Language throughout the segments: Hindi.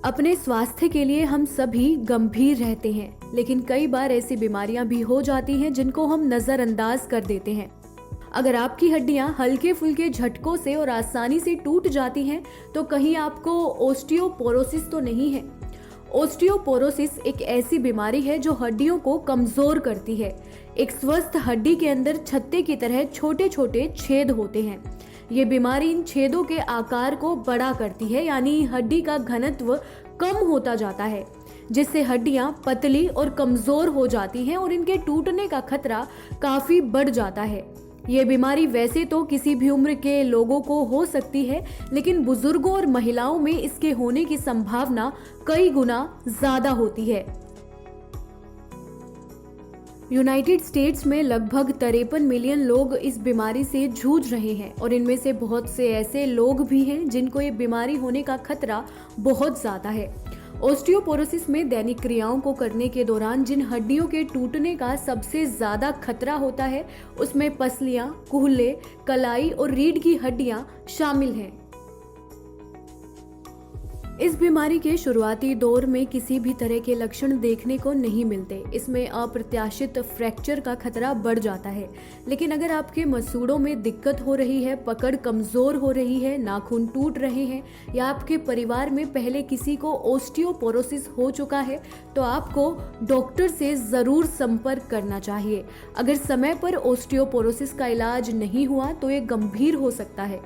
अपने स्वास्थ्य के लिए हम सभी गंभीर रहते हैं, लेकिन कई बार ऐसी बीमारियां भी हो जाती हैं जिनको हम नजरअंदाज कर देते हैं। अगर आपकी हड्डियां हल्के फुल्के झटकों से और आसानी से टूट जाती हैं, तो कहीं आपको ओस्टियोपोरोसिस तो नहीं है। ओस्टियोपोरोसिस एक ऐसी बीमारी है जो हड्डियों को कमजोर करती है। एक स्वस्थ हड्डी के अंदर छत्ते की तरह छोटे छोटे छेद होते हैं। ये बीमारी इन छेदों के आकार को बड़ा करती है, यानी हड्डी का घनत्व कम होता जाता है, जिससे हड्डियां पतली और कमजोर हो जाती हैं और इनके टूटने का खतरा काफी बढ़ जाता है। ये बीमारी वैसे तो किसी भी उम्र के लोगों को हो सकती है, लेकिन बुजुर्गों और महिलाओं में इसके होने की संभावना कई गुना ज्यादा होती है। यूनाइटेड स्टेट्स में लगभग 53 मिलियन लोग इस बीमारी से जूझ रहे हैं और इनमें से बहुत से ऐसे लोग भी हैं जिनको ये बीमारी होने का खतरा बहुत ज्यादा है। ओस्टियोपोरोसिस में दैनिक क्रियाओं को करने के दौरान जिन हड्डियों के टूटने का सबसे ज्यादा खतरा होता है, उसमें पसलियां, कूहले, कलाई और रीढ़ की हड्डियां शामिल हैं। इस बीमारी के शुरुआती दौर में किसी भी तरह के लक्षण देखने को नहीं मिलते। इसमें अप्रत्याशित फ्रैक्चर का खतरा बढ़ जाता है, लेकिन अगर आपके मसूड़ों में दिक्कत हो रही है, पकड़ कमजोर हो रही है, नाखून टूट रहे हैं या आपके परिवार में पहले किसी को ओस्टियोपोरोसिस हो चुका है, तो आपको डॉक्टर से जरूर संपर्क करना चाहिए। अगर समय पर ओस्टियोपोरोसिस का इलाज नहीं हुआ तो ये गंभीर हो सकता है।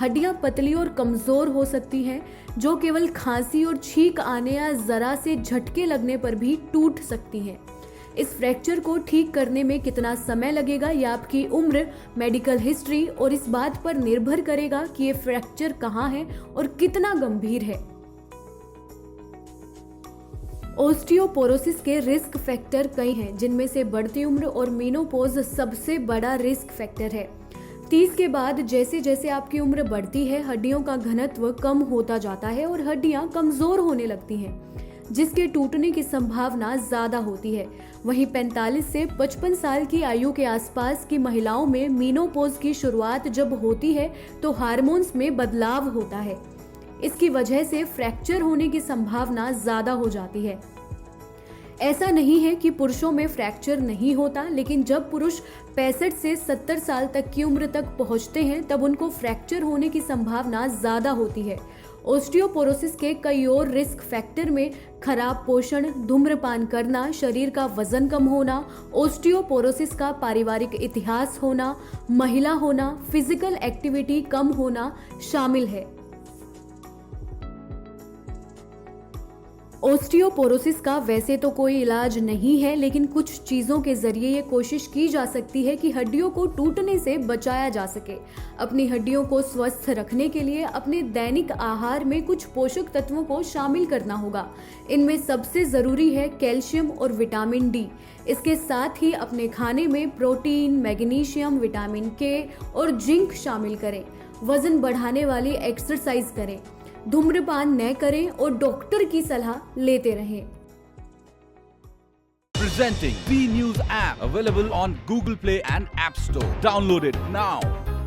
हड्डियां पतली और कमजोर हो सकती हैं, जो केवल खांसी और छींक आने या जरा से झटके लगने पर भी टूट सकती हैं। इस फ्रैक्चर को ठीक करने में कितना समय लगेगा यह आपकी उम्र, मेडिकल हिस्ट्री और इस बात पर निर्भर करेगा कि ये फ्रैक्चर कहाँ है और कितना गंभीर है। ओस्टियोपोरोसिस के रिस्क फैक्टर कई हैं, जिनमें से बढ़ती उम्र और मेनोपॉज सबसे बड़ा रिस्क फैक्टर है। 30 के बाद जैसे जैसे आपकी उम्र बढ़ती है, हड्डियों का घनत्व कम होता जाता है और हड्डियां कमजोर होने लगती हैं, जिसके टूटने की संभावना ज्यादा होती है। वहीं 45 से 55 साल की आयु के आसपास की महिलाओं में मेनोपॉज की शुरुआत जब होती है तो हार्मोन्स में बदलाव होता है। इसकी वजह से फ्रैक्चर होने की संभावना ज्यादा हो जाती है। ऐसा नहीं है कि पुरुषों में फ्रैक्चर नहीं होता, लेकिन जब पुरुष 65 से 70 साल तक की उम्र तक पहुंचते हैं तब उनको फ्रैक्चर होने की संभावना ज्यादा होती है। ओस्टियोपोरोसिस के कई और रिस्क फैक्टर में खराब पोषण, धूम्रपान करना, शरीर का वजन कम होना, ओस्टियोपोरोसिस का पारिवारिक इतिहास होना, महिला होना, फिजिकल एक्टिविटी कम होना शामिल है। ओस्टियोपोरोसिस का वैसे तो कोई इलाज नहीं है, लेकिन कुछ चीजों के जरिए ये कोशिश की जा सकती है कि हड्डियों को टूटने से बचाया जा सके। अपनी हड्डियों को स्वस्थ रखने के लिए अपने दैनिक आहार में कुछ पोषक तत्वों को शामिल करना होगा। इनमें सबसे जरूरी है कैल्शियम और विटामिन डी। इसके साथ ही अपने खाने में प्रोटीन, मैग्नीशियम, विटामिन के और जिंक शामिल करें। वजन बढ़ाने वाली एक्सरसाइज करें, धूम्रपान न करें और डॉक्टर की सलाह लेते रहें। Presenting B News app available on Google Play and App Store. Download it now.